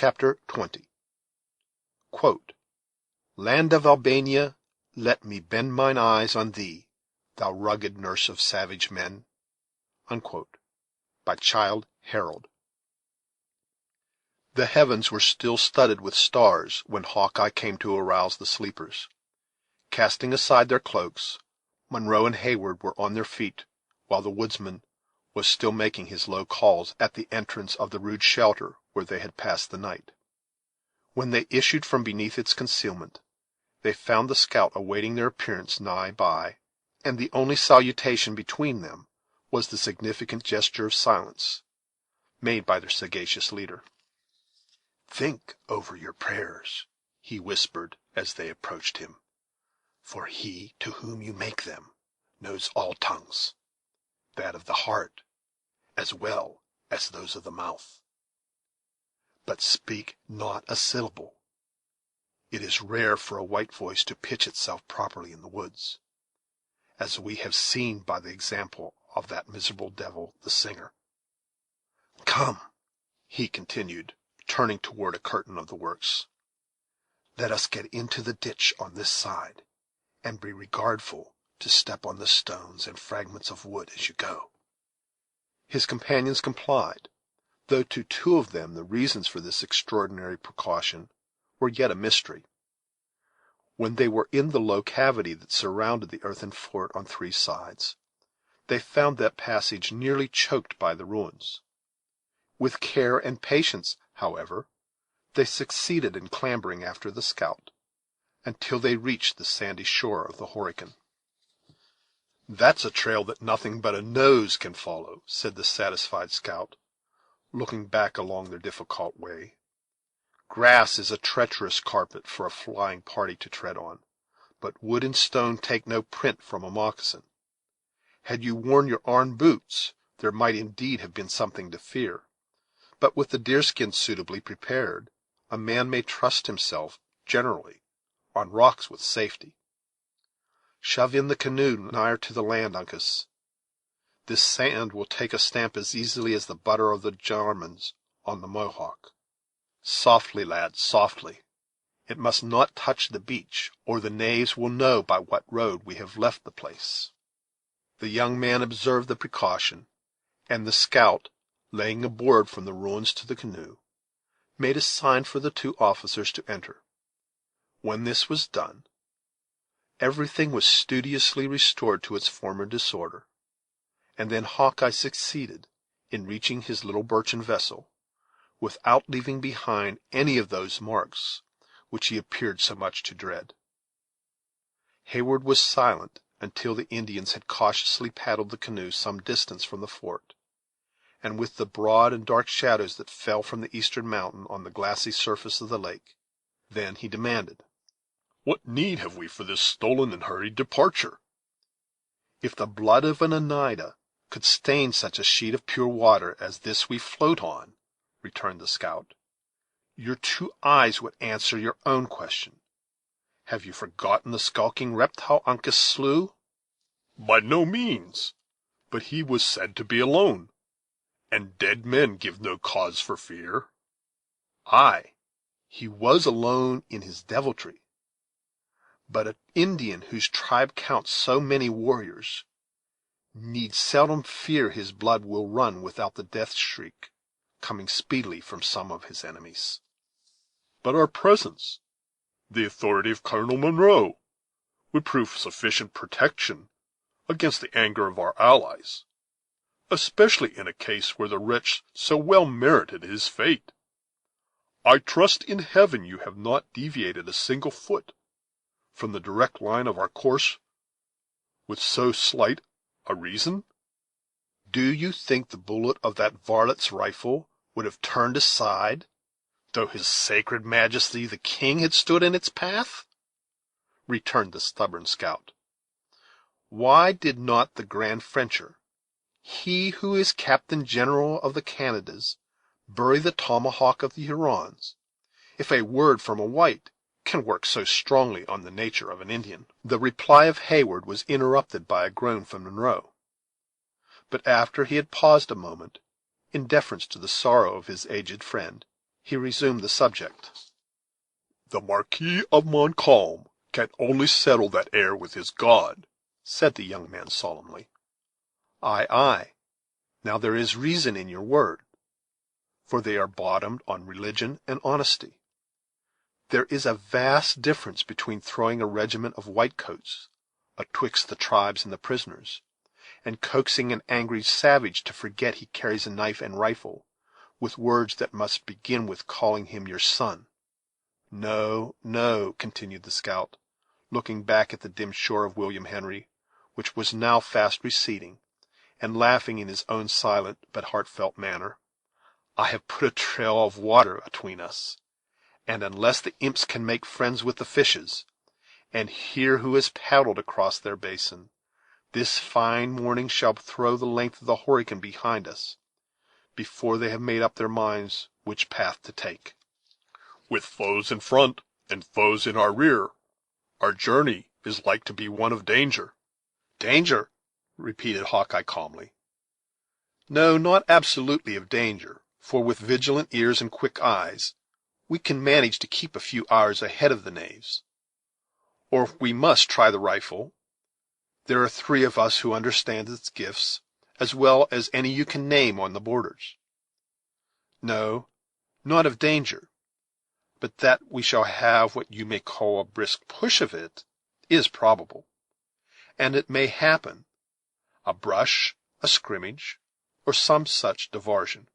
Chapter 20. Quote, Land of Albania, let me bend mine eyes on thee, thou rugged nurse of savage men. Unquote. By Childe Harold. The heavens were still studded with stars when Hawkeye came to arouse the sleepers. Casting aside their cloaks, Munro and Heyward were on their feet, while the woodsman was still making his low calls at the entrance of the rude shelter where they had passed the night. When they issued from beneath its concealment, they found the scout awaiting their appearance nigh by, and the only salutation between them was the significant gesture of silence made by their sagacious leader. "Think over your prayers," he whispered as they approached him, "for he to whom you make them knows all tongues, that of the heart as well as those of the mouth. But speak not a syllable. It is rare for a white voice to pitch itself properly in the woods, as we have seen by the example of that miserable devil, the singer. Come," he continued, turning toward a curtain of the works, "let us get into the ditch on this side, and be regardful to step on the stones and fragments of wood as you go." His companions complied, though to two of them the reasons for this extraordinary precaution were yet a mystery. When they were in the low cavity that surrounded the earthen fort on three sides, they found that passage nearly choked by the ruins. With care and patience, however, they succeeded in clambering after the scout, until they reached the sandy shore of the Horican. "That's a trail that nothing but a nose can follow," said the satisfied scout, looking back along their difficult way. "Grass is a treacherous carpet for a flying party to tread on, but wood and stone take no print from a moccasin. Had you worn your iron boots, there might indeed have been something to fear, but with the deerskin suitably prepared, a man may trust himself, generally, on rocks with safety. Shove in the canoe nigher to the land, Uncas. This sand will take a stamp as easily as the butter of the Jarmans on the Mohawk. Softly, lad, softly. It must not touch the beach, or the knaves will know by what road we have left the place." The young man observed the precaution, and the scout, laying a board from the ruins to the canoe, made a sign for the two officers to enter. When this was done, everything was studiously restored to its former disorder, and then Hawkeye succeeded in reaching his little birchen vessel, without leaving behind any of those marks which he appeared so much to dread. Heyward was silent until the Indians had cautiously paddled the canoe some distance from the fort, and with the broad and dark shadows that fell from the eastern mountain on the glassy surface of the lake, then he demanded, "What need have we for this stolen and hurried departure?" "If the blood of an Oneida could stain such a sheet of pure water as this we float on," returned the scout, "your two eyes would answer your own question. Have you forgotten the skulking reptile Uncas slew?" "By no means; but he was said to be alone, and dead men give no cause for fear." "Ay, he was alone in his deviltry; but an Indian whose tribe counts so many warriors need seldom fear his blood will run without the death shriek coming speedily from some of his enemies." "But our presence, the authority of Colonel Munro, would prove sufficient protection against the anger of our allies, especially in a case where the wretch so well merited his fate. I trust in heaven you have not deviated a single foot from the direct line of our course with so slight a reason." "Do you think the bullet of that varlet's rifle would have turned aside, though his sacred majesty the king had stood in its path?" returned the stubborn scout. "Why did not the Grand Frencher, he who is Captain General of the Canadas, bury the tomahawk of the Hurons, if a word from a white can work so strongly on the nature of an Indian?" The reply of Heyward was interrupted by a groan from Munro; but after he had paused a moment, in deference to the sorrow of his aged friend, he resumed the subject. "The Marquis of Montcalm can only settle that air with his God," said the young man solemnly. "Ay, ay, now there is reason in your word, for they are bottomed on religion and honesty. There is a vast difference between throwing a regiment of whitecoats atwixt the tribes and the prisoners, and coaxing an angry savage to forget he carries a knife and rifle, with words that must begin with calling him your son. No, no," continued the scout, looking back at the dim shore of William Henry, which was now fast receding, and laughing in his own silent but heartfelt manner, "I have put a trail of water atween us, and unless the imps can make friends with the fishes, and hear who has paddled across their basin, this fine morning shall throw the length of the Horican behind us, before they have made up their minds which path to take. With foes in front and foes in our rear, our journey is like to be one of danger." "Danger!" repeated Hawkeye calmly. "No, not absolutely of danger, for with vigilant ears and quick eyes we can manage to keep a few hours ahead of the knaves. Or if we must try the rifle, there are three of us who understand its gifts as well as any you can name on the borders. No, not of danger, but that we shall have what you may call a brisk push of it is probable, and it may happen a brush, a scrimmage, or some such diversion,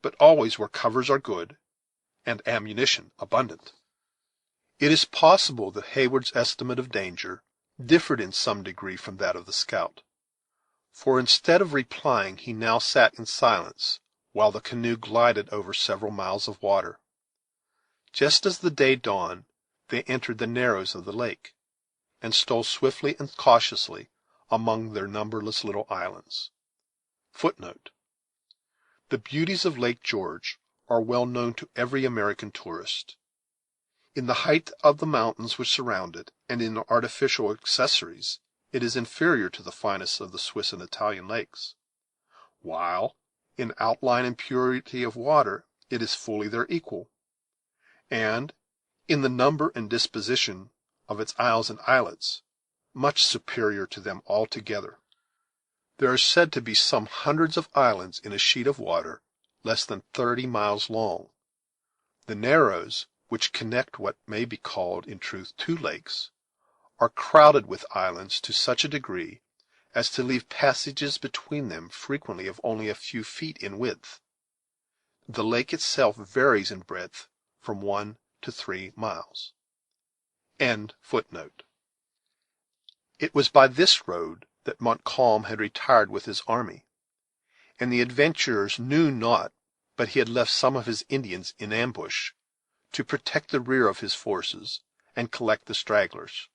but always where covers are good and ammunition abundant." It is possible that Hayward's estimate of danger differed in some degree from that of the scout, for instead of replying he now sat in silence while the canoe glided over several miles of water. Just as the day dawned they entered the narrows of the lake, and stole swiftly and cautiously among their numberless little islands. The beauties of Lake George are well known to every American tourist. In the height of the mountains which surround it, and in artificial accessories, it is inferior to the finest of the Swiss and Italian lakes, while in outline and purity of water it is fully their equal, and in the number and disposition of its isles and islets much superior to them altogether. There are said to be some hundreds of islands in a sheet of water less than 30 miles long. The narrows, which connect what may be called in truth two lakes, are crowded with islands to such a degree as to leave passages between them frequently of only a few feet in width. The lake itself varies in breadth from 1 to 3 miles. It was by this road that Montcalm had retired with his army, and the adventurers knew not but he had left some of his Indians in ambush to protect the rear of his forces and collect the stragglers.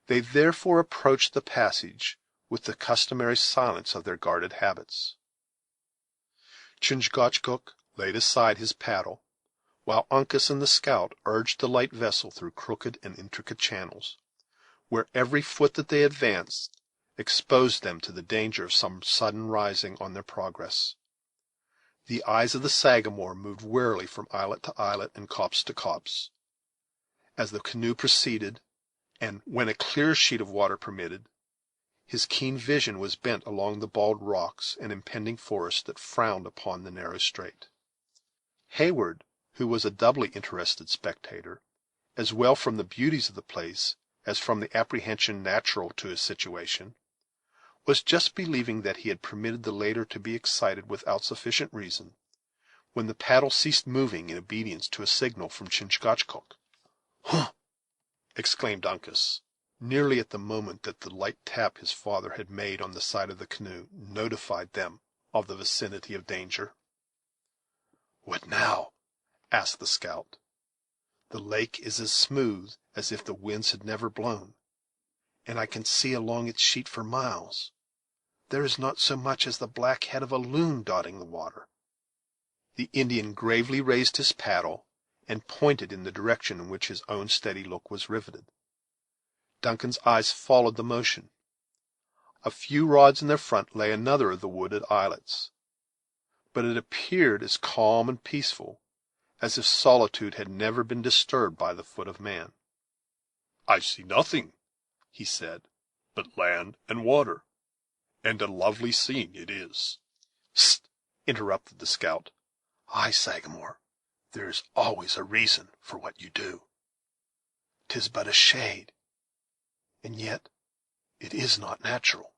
They therefore approached the passage with the customary silence of their guarded habits. Chingachgook laid aside his paddle, while Uncas and the scout urged the light vessel through crooked and intricate channels, where every foot that they advanced exposed them to the danger of some sudden rising on their progress. The eyes of the Sagamore moved warily from islet to islet and copse to copse, as the canoe proceeded, and, when a clear sheet of water permitted, his keen vision was bent along the bald rocks and impending forest that frowned upon the narrow strait. Hayward, who was a doubly interested spectator, as well from the beauties of the place as from the apprehension natural to his situation, was just believing that he had permitted the latter to be excited without sufficient reason, when the paddle ceased moving in obedience to a signal from Chingachgook. "Huh!" exclaimed Uncas, nearly at the moment that the light tap his father had made on the side of the canoe notified them of the vicinity of danger. "What now?" asked the scout. "The lake is as smooth as if the winds had never blown, and I can see along its sheet for miles. There is not so much as the black head of a loon dotting the water." The Indian gravely raised his paddle and pointed in the direction in which his own steady look was riveted. Duncan's eyes followed the motion. A few rods in their front lay another of the wooded islets, but it appeared as calm and peaceful as if solitude had never been disturbed by the foot of man. "I see nothing," he said, "but land and water, and a lovely scene it is." "Hist!" interrupted the scout. "Ay, Sagamore, there is always a reason for what you do. 'Tis but a shade, and yet it is not natural.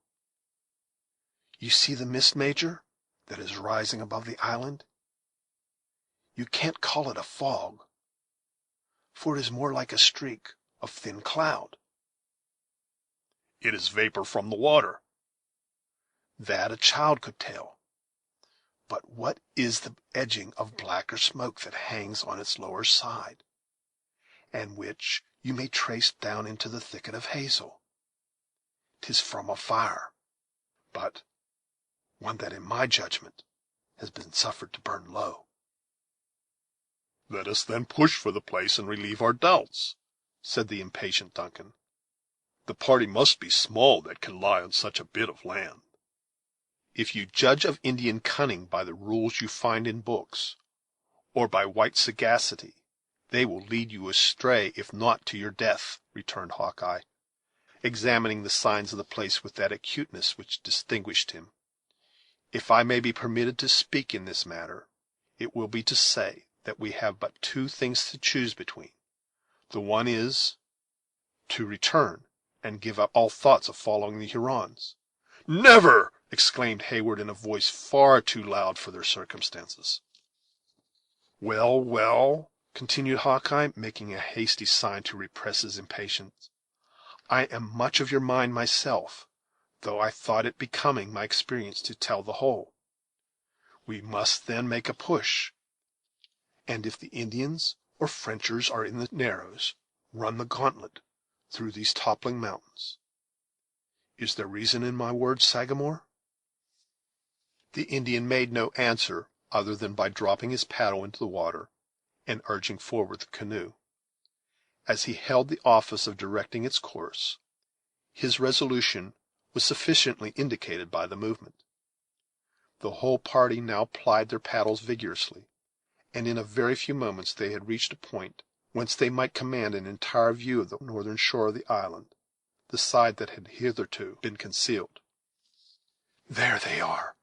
You see the mist, Major, that is rising above the island? You can't call it a fog, for it is more like a streak of thin cloud." "It is vapor from the water." "That a child could tell. But what is the edging of blacker smoke that hangs on its lower side, and which you may trace down into the thicket of hazel? 'Tis from a fire, but one that, in my judgment, has been suffered to burn low." "Let us then push for the place and relieve our doubts," said the impatient Duncan. "The party must be small that can lie on such a bit of land." "If you judge of Indian cunning by the rules you find in books, or by white sagacity, they will lead you astray, if not to your death," returned Hawkeye, examining the signs of the place with that acuteness which distinguished him. "If I may be permitted to speak in this matter, it will be to say that we have but two things to choose between. The one is, to return, and give up all thoughts of following the Hurons." "Never!" exclaimed Heyward in a voice far too loud for their circumstances. "Well, well," continued Hawkeye, making a hasty sign to repress his impatience, "I am much of your mind myself, though I thought it becoming my experience to tell the whole. We must then make a push, and if the Indians or Frenchers are in the Narrows, run the gauntlet through these toppling mountains. Is there reason in my words, Sagamore?" The Indian made no answer other than by dropping his paddle into the water and urging forward the canoe. As he held the office of directing its course, his resolution was sufficiently indicated by the movement. The whole party now plied their paddles vigorously, and in a very few moments they had reached a point whence they might command an entire view of the northern shore of the island, the side that had hitherto been concealed. "There they are,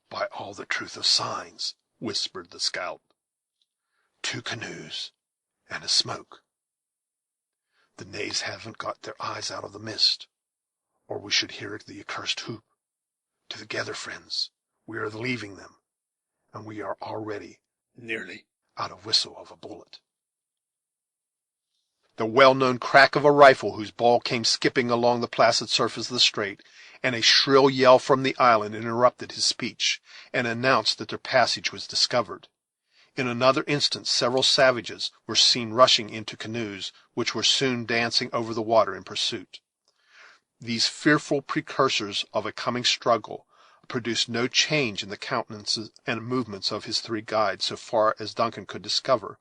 by all the truth of signs," whispered the scout. "Two canoes and a smoke. The knaves haven't got their eyes out of the mist, or we should hear the accursed whoop. Together, friends, we are leaving them, and we are already nearly out of whistle of a bullet." The well-known crack of a rifle, whose ball came skipping along the placid surface of the strait, and a shrill yell from the island interrupted his speech, and announced that their passage was discovered. In another instant several savages were seen rushing into canoes, which were soon dancing over the water in pursuit. These fearful precursors of a coming struggle produced no change in the countenances and movements of his three guides, so far as Duncan could discover,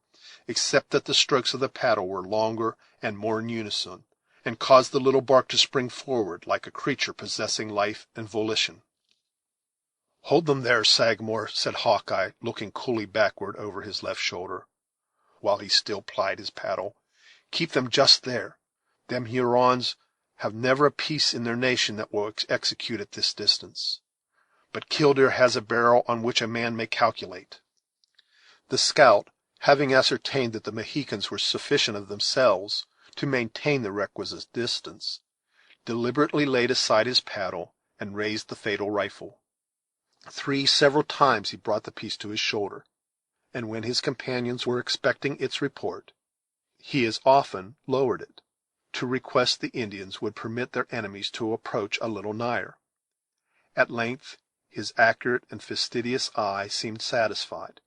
except that the strokes of the paddle were longer and more in unison, and caused the little bark to spring forward like a creature possessing life and volition. "Hold them there, Sagamore," said Hawkeye, looking coolly backward over his left shoulder, while he still plied his paddle. "Keep them just there. Them Hurons have never a piece in their nation that will execute at this distance. But Killdeer has a barrel on which a man may calculate." The scout, having ascertained that the Mohicans were sufficient of themselves to maintain the requisite distance, deliberately laid aside his paddle and raised the fatal rifle. Three several times he brought the piece to his shoulder, and when his companions were expecting its report, he as often lowered it, to request the Indians would permit their enemies to approach a little nigher. At length his accurate and fastidious eye seemed satisfied,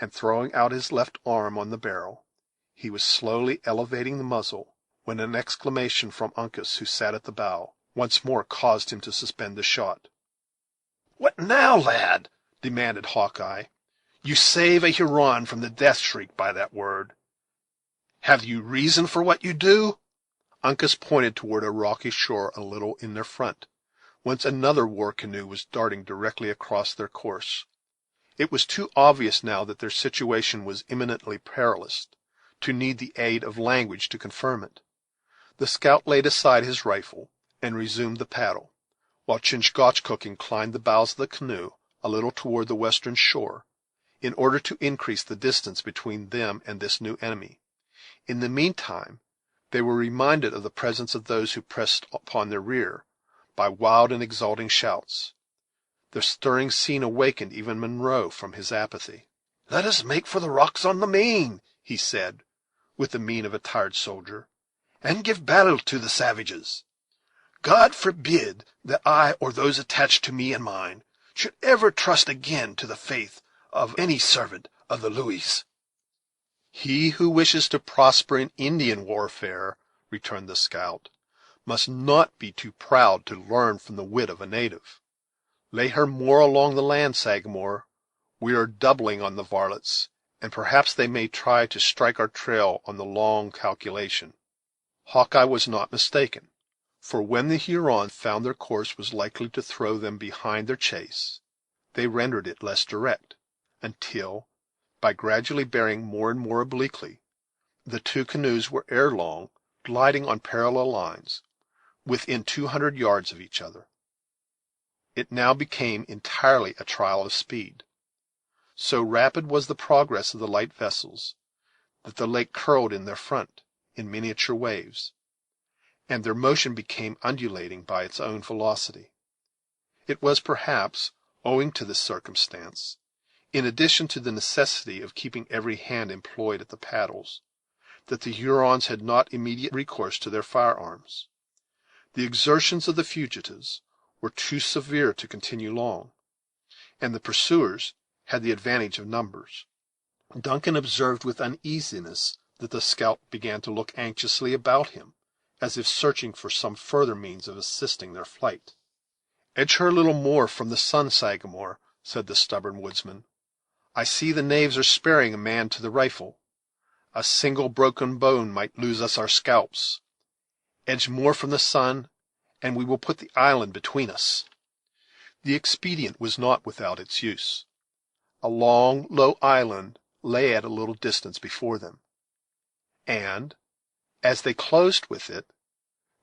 and throwing out his left arm on the barrel, he was slowly elevating the muzzle, when an exclamation from Uncas, who sat at the bow, once more caused him to suspend the shot. "What now, lad?" demanded Hawkeye. "You save a Huron from the death shriek by that word. Have you reason for what you do?" Uncas pointed toward a rocky shore a little in their front, whence another war canoe was darting directly across their course. It was too obvious now that their situation was imminently perilous to need the aid of language to confirm it. The scout laid aside his rifle and resumed the paddle, while Chingachgook inclined the bows of the canoe a little toward the western shore, in order to increase the distance between them and this new enemy. In the meantime, they were reminded of the presence of those who pressed upon their rear by wild and exulting shouts. The stirring scene awakened even Munro from his apathy. "Let us make for the rocks on the main," he said, with the mien of a tired soldier, "and give battle to the savages. God forbid that I, or those attached to me and mine, should ever trust again to the faith of any servant of the Louis." "He who wishes to prosper in Indian warfare," returned the scout, "must not be too proud to learn from the wit of a native. Lay her more along the land, Sagamore. We are doubling on the varlets, and perhaps they may try to strike our trail on the long calculation." Hawkeye was not mistaken, for when the Hurons found their course was likely to throw them behind their chase, they rendered it less direct, until, by gradually bearing more and more obliquely, the two canoes were ere long gliding on parallel lines, within 200 yards of each other. It now became entirely a trial of speed. So rapid was the progress of the light vessels that the lake curled in their front in miniature waves, and their motion became undulating by its own velocity. It was, perhaps, owing to this circumstance, in addition to the necessity of keeping every hand employed at the paddles, that the Hurons had not immediate recourse to their firearms. The exertions of the fugitives were too severe to continue long, and the pursuers had the advantage of numbers. Duncan observed with uneasiness that the scout began to look anxiously about him, as if searching for some further means of assisting their flight. "Edge her a little more from the sun, Sagamore," said the stubborn woodsman. "I see the knaves are sparing a man to the rifle. A single broken bone might lose us our scalps. Edge more from the sun, and we will put the island between us." The expedient was not without its use. A long, low island lay at a little distance before them, and, as they closed with it,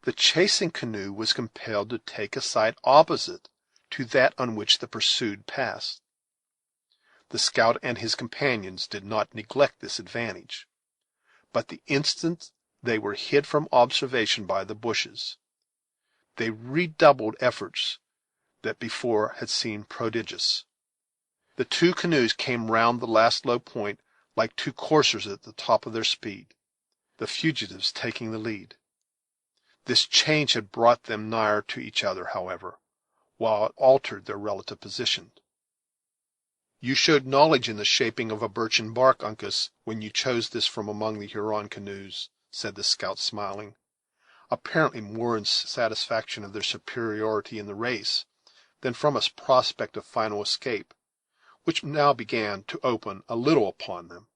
the chasing canoe was compelled to take a side opposite to that on which the pursued passed. The scout and his companions did not neglect this advantage, but the instant they were hid from observation by the bushes, they redoubled efforts that before had seemed prodigious. The two canoes came round the last low point like two coursers at the top of their speed, the fugitives taking the lead. This change had brought them nigher to each other, however, while it altered their relative position. "You showed knowledge in the shaping of a birchen bark, Uncas, when you chose this from among the Huron canoes," said the scout, smiling, apparently more in satisfaction of their superiority in the race than from a prospect of final escape, which now began to open a little upon them.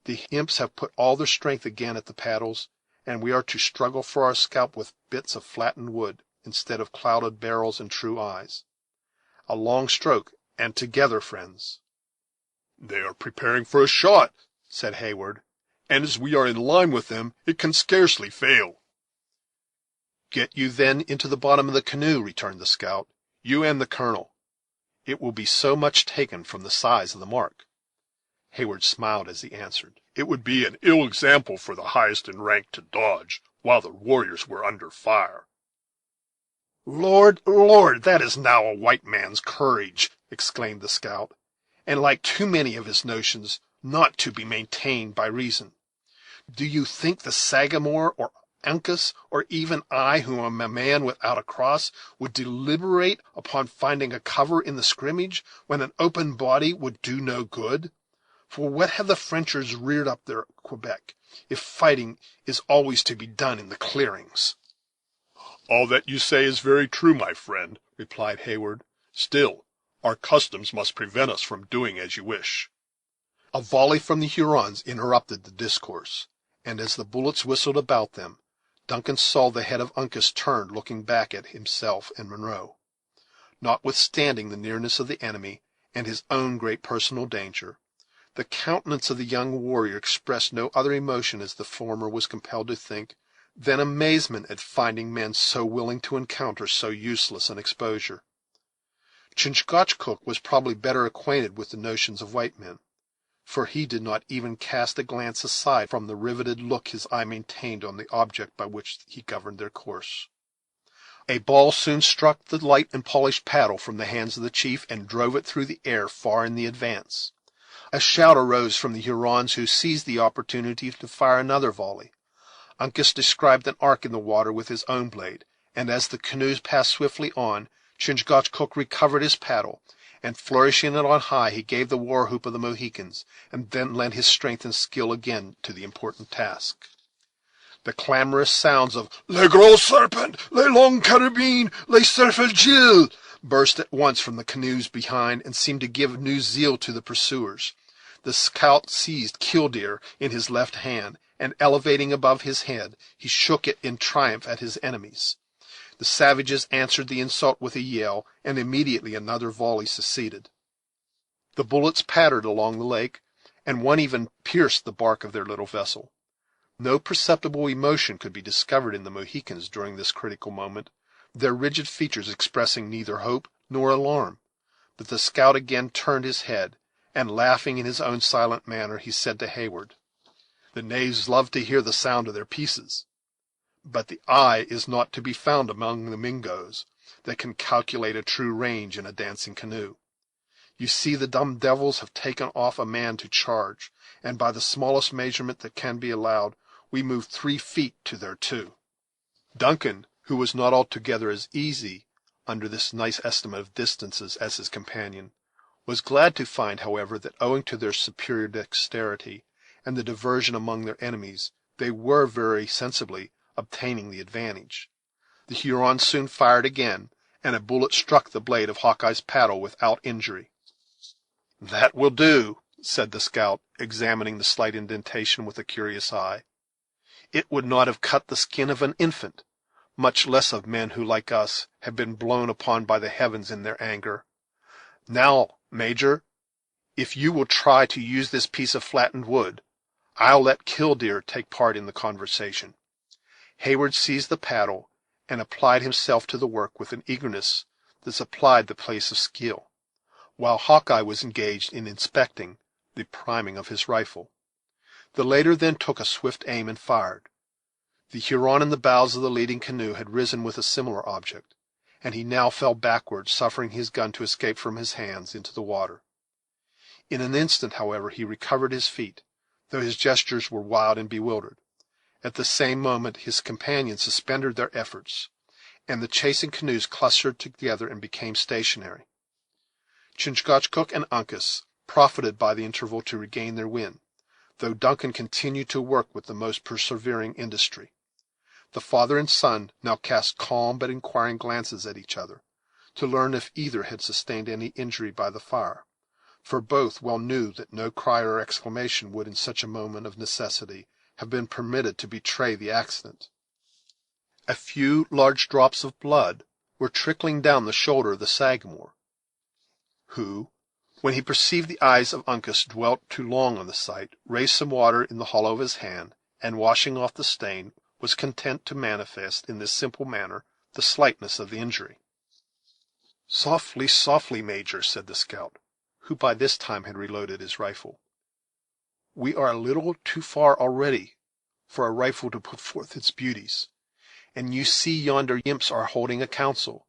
"The imps have put all their strength again at the paddles, and we are to struggle for our scalp with bits of flattened wood, instead of clouded barrels and true eyes. A long stroke, and together, friends." "They are preparing for a shot," said Hayward, "and as we are in line with them, it can scarcely fail." "Get you then into the bottom of the canoe," returned the scout, "you and the colonel. It will be so much taken from the size of the mark." Hayward smiled as he answered, "It would be an ill example for the highest in rank to dodge, while the warriors were under fire." "Lord, Lord, that is now a white man's courage!" exclaimed the scout, "and like too many of his notions not to be maintained by reason. Do you think the Sagamore, or Uncas, or even I, who am a man without a cross, would deliberate upon finding a cover in the scrimmage, when an open body would do no good? For what have the Frenchers reared up their Quebec, if fighting is always to be done in the clearings?" "All that you say is very true, my friend," replied Hayward. "Still, our customs must prevent us from doing as you wish." A volley from the Hurons interrupted the discourse, and as the bullets whistled about them, Duncan saw the head of Uncas turned, looking back at himself and Munro. Notwithstanding the nearness of the enemy, and his own great personal danger, the countenance of the young warrior expressed no other emotion, as the former was compelled to think, than amazement at finding men so willing to encounter so useless an exposure. Chingachgook was probably better acquainted with the notions of white men, for he did not even cast a glance aside from the riveted look his eye maintained on the object by which he governed their course. A ball soon struck the light and polished paddle from the hands of the chief, and drove it through the air far in the advance. A shout arose from the Hurons, who seized the opportunity to fire another volley. Uncas described an arc in the water with his own blade, and as the canoes passed swiftly on, Chingachgook recovered his paddle, and flourishing it on high, he gave the war whoop of the Mohicans, and then lent his strength and skill again to the important task. The clamorous sounds of "Le Gros Serpent, Le Long Carabine, Le Cerf Gil" burst at once from the canoes behind, and seemed to give new zeal to the pursuers. The scout seized Killdeer in his left hand, and elevating above his head, he shook it in triumph at his enemies. The savages answered the insult with a yell, and immediately another volley succeeded. The bullets pattered along the lake, and one even pierced the bark of their little vessel. No perceptible emotion could be discovered in the Mohicans during this critical moment, their rigid features expressing neither hope nor alarm. But the scout again turned his head, and, laughing in his own silent manner, he said to Heyward, "The knaves love to hear the sound of their pieces, but the eye is not to be found among the Mingoes that can calculate a true range in a dancing canoe. You see, the dumb devils have taken off a man to charge, and by the smallest measurement that can be allowed, we move 3 feet to their 2. Duncan, who was not altogether as easy under this nice estimate of distances as his companion, was glad to find, however, that owing to their superior dexterity, and the diversion among their enemies, they were very sensibly obtaining the advantage. The Hurons soon fired again, and a bullet struck the blade of Hawkeye's paddle without injury. "That will do," said the scout, examining the slight indentation with a curious eye. "It would not have cut the skin of an infant, much less of men who, like us, have been blown upon by the heavens in their anger. Now, Major, if you will try to use this piece of flattened wood, I'll let Killdeer take part in the conversation." Heyward seized the paddle, and applied himself to the work with an eagerness that supplied the place of skill, while Hawkeye was engaged in inspecting the priming of his rifle. The latter then took a swift aim and fired. The Huron in the bows of the leading canoe had risen with a similar object, and he now fell backward, suffering his gun to escape from his hands into the water. In an instant, however, he recovered his feet, though his gestures were wild and bewildered. At the same moment his companions suspended their efforts, and the chasing canoes clustered together and became stationary. Chingachgook and Uncas profited by the interval to regain their wind, though Duncan continued to work with the most persevering industry. The father and son now cast calm but inquiring glances at each other, to learn if either had sustained any injury by the fire, for both well knew that no cry or exclamation would, in such a moment of necessity, have been permitted to betray the accident. A few large drops of blood were trickling down the shoulder of the Sagamore, who, when he perceived the eyes of Uncas dwelt too long on the sight, raised some water in the hollow of his hand, and, washing off the stain, was content to manifest in this simple manner the slightness of the injury. "Softly, softly, Major," said the scout, who by this time had reloaded his rifle. "We are a little too far already for a rifle to put forth its beauties, and you see yonder imps are holding a council.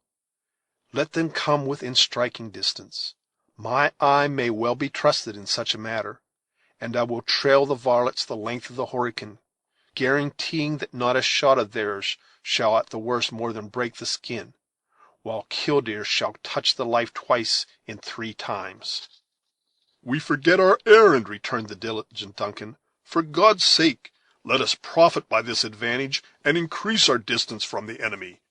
Let them come within striking distance. My eye may well be trusted in such a matter, and I will trail the varlets the length of the Horican, guaranteeing that not a shot of theirs shall at the worst more than break the skin, while Killdeer shall touch the life twice in 3 times." "We forget our errand," returned the diligent Duncan. "For God's sake, let us profit by this advantage, and increase our distance from the enemy."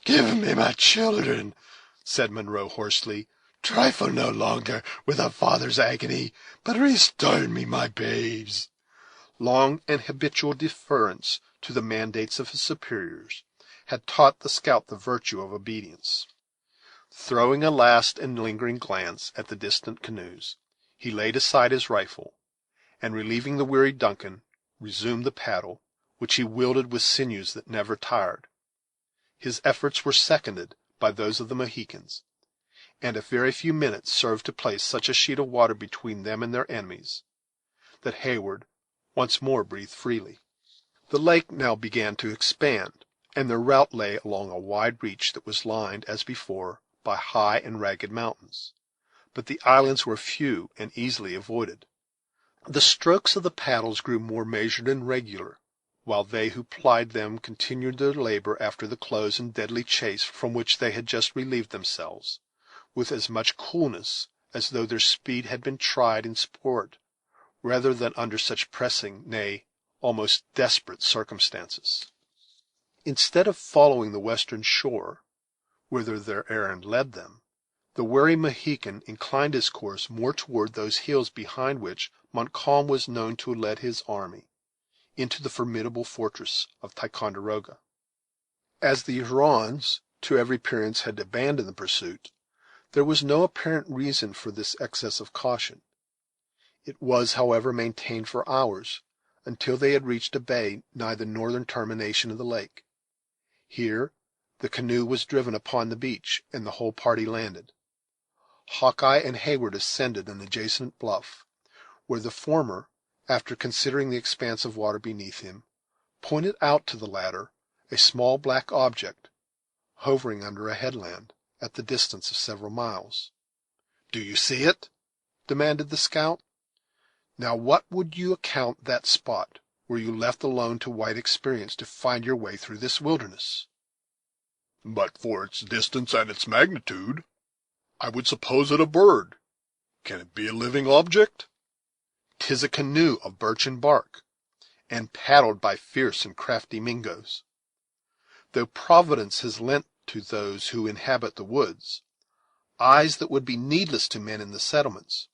"Give me my children," said Munro hoarsely. "Trifle no longer with a father's agony, but restore me my babes." Long and habitual deference to the mandates of his superiors had taught the scout the virtue of obedience. Throwing a last and lingering glance at the distant canoes, he laid aside his rifle, and, relieving the wearied Duncan, resumed the paddle, which he wielded with sinews that never tired. His efforts were seconded by those of the Mohicans, and a very few minutes served to place such a sheet of water between them and their enemies, that Heyward once more breathed freely. The lake now began to expand, and their route lay along a wide reach that was lined, as before, by high and ragged mountains, but the islands were few and easily avoided. The strokes of the paddles grew more measured and regular, while they who plied them continued their labor after the close and deadly chase from which they had just relieved themselves, with as much coolness as though their speed had been tried in sport, rather than under such pressing, nay, almost desperate circumstances. Instead of following the western shore, whither their errand led them, the wary Mohican inclined his course more toward those hills behind which Montcalm was known to have led his army into the formidable fortress of Ticonderoga. As the Hurons, to every appearance, had abandoned the pursuit, there was no apparent reason for this excess of caution. It was, however, maintained for hours, until they had reached a bay nigh the northern termination of the lake. Here the canoe was driven upon the beach, and the whole party landed. Hawkeye and Heyward ascended an adjacent bluff, where the former, after considering the expanse of water beneath him, pointed out to the latter a small black object, hovering under a headland, at the distance of several miles. "Do you see it?" demanded the scout. "Now what would you account that spot, were you left alone to wide experience to find your way through this wilderness?" "But for its distance and its magnitude, I would suppose it a bird. Can it be a living object?" "'Tis a canoe of birchen bark, and paddled by fierce and crafty Mingoes. Though Providence has lent to those who inhabit the woods eyes that would be needless to men in the settlements,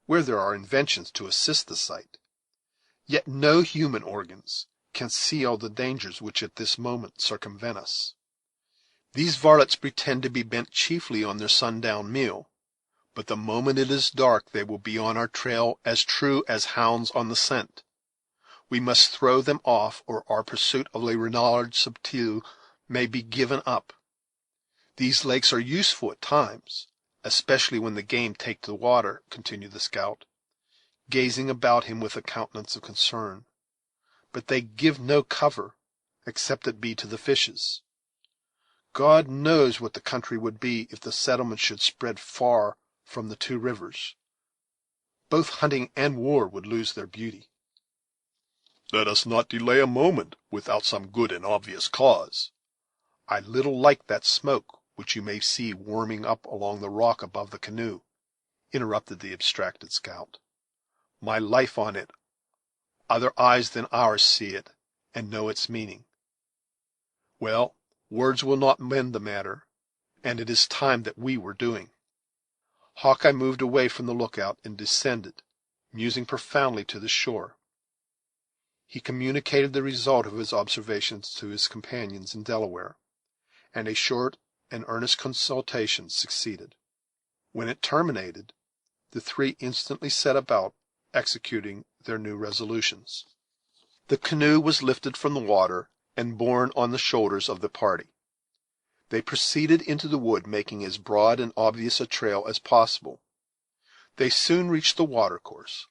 where there are inventions to assist the sight, yet no human organs can see all the dangers which at this moment circumvent us. These varlets pretend to be bent chiefly on their sundown meal, but the moment it is dark they will be on our trail as true as hounds on the scent. We must throw them off, or our pursuit of Le Renard Subtil may be given up. These lakes are useful at times, especially when the game take to the water," continued the scout, gazing about him with a countenance of concern, "but they give no cover, except it be to the fishes. God knows what the country would be if the settlements should spread far from the two rivers. Both hunting and war would lose their beauty." "Let us not delay a moment without some good and obvious cause. I little like that smoke which you may see warming up along the rock above the canoe," interrupted the abstracted scout. "My life on it, other eyes than ours see it, and know its meaning. Well, words will not mend the matter, and it is time that we were doing." Hawkeye moved away from the lookout and descended, musing profoundly, to the shore. He communicated the result of his observations to his companions in Delaware, and a short and earnest consultation succeeded. When it terminated, the three instantly set about executing their new resolutions. The canoe was lifted from the water and borne on the shoulders of the party. They proceeded into the wood, making as broad and obvious a trail as possible. They soon reached the watercourse,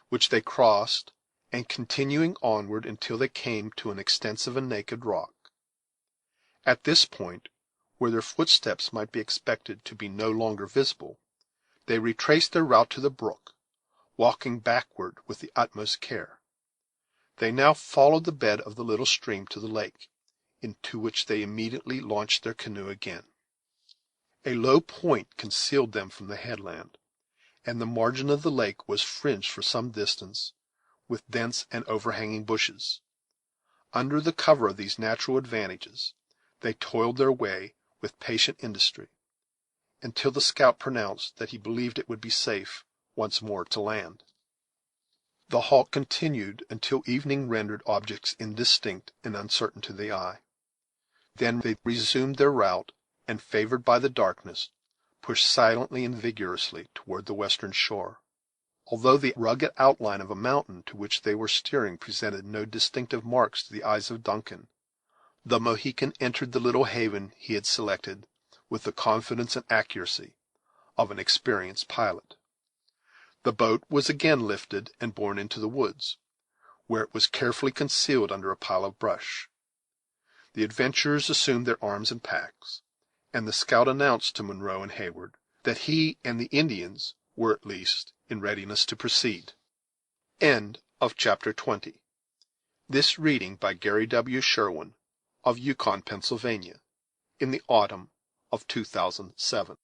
which they crossed, and continuing onward until they came to an extensive and naked rock. At this point, where their footsteps might be expected to be no longer visible, they retraced their route to the brook, walking backward with the utmost care. They now followed the bed of the little stream to the lake, into which they immediately launched their canoe again. A low point concealed them from the headland, and the margin of the lake was fringed for some distance with dense and overhanging bushes. Under the cover of these natural advantages, they toiled their way with patient industry, until the scout pronounced that he believed it would be safe once more to land. The halt continued until evening rendered objects indistinct and uncertain to the eye. Then they resumed their route, and, favored by the darkness, pushed silently and vigorously toward the western shore. Although the rugged outline of a mountain to which they were steering presented no distinctive marks to the eyes of Duncan, the Mohican entered the little haven he had selected with the confidence and accuracy of an experienced pilot. The boat was again lifted and borne into the woods, where it was carefully concealed under a pile of brush. The adventurers assumed their arms and packs, and the scout announced to Monroe and Hayward that he and the Indians were at least in readiness to proceed. Chapter 20. This reading by Gary W. Sherwin, of Yukon, Pennsylvania, in the autumn of 2007.